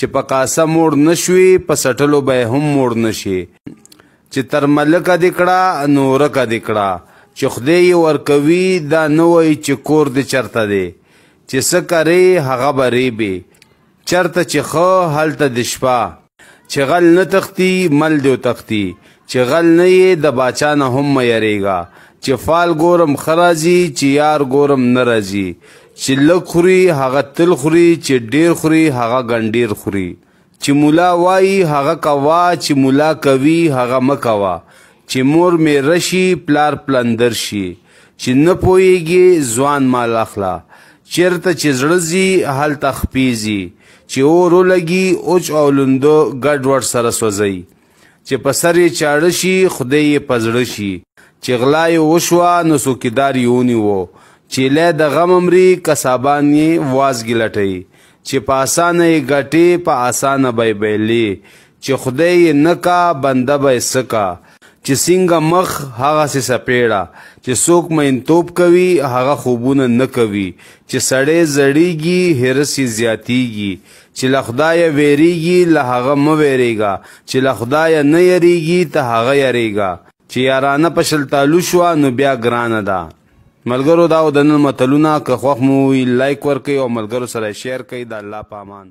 چې په کاسه موړ نشوي په سټلو به هم موړ نشي چې تر ملکه دې کړه نورکه دې کړه چې خدای یې ورکوي دا نه وایي چې کور دې چرته دی چې څه کرې هغه به ریبې چرته چې ښه هلته دې شپه چې غل نه تختی مل دې تختی چې غل نه یې د باچا نه هم مه یریږه چې فال ګورم ښه راځي چې یار ګورم نه راځي چې لږ خوري هغه تل خوري چې ډېر خوري هغه ګنډېر خوري چې مولا وایي هغه کوه چې مولا کوي هغه مه کوه چې مور مې رشي پلار پلندر شي چې نه پوهیږي ځوان مال اخله چېرته چې زړه ځي هلته خپیږي چې اور ولګي اوچ او لوندو ګډوډ سره سوځئ چې په سر یې چاړه شي خدای یې په زړه شي چې غلا یې وشوه نو څوکیدار یې ونیوه چې لی د غم مري کسابان یې وازګې لټوي چې په اسانه یې ګټې په اسانه به یې بیلې چې خدای یې نه کا بنده به یې څه کا چې څنګه مخ هغسې سپېړه چې څوک مینتوب کوي هغه خوبونه نه کوي چې سړی زړیږي حرص یې زیاتیږي چې له خدایه ویریږي له هغه مه ویریږه چې له خدایه نه یریږي ته هغه یریږه چې یارانه په شلتالو شوه نو بیا ګرانه ده ملګرو دا د نن متلونه که خوښ مو وي لایک ورکړئ او ملګرو سره شیر کړئ د الله په امان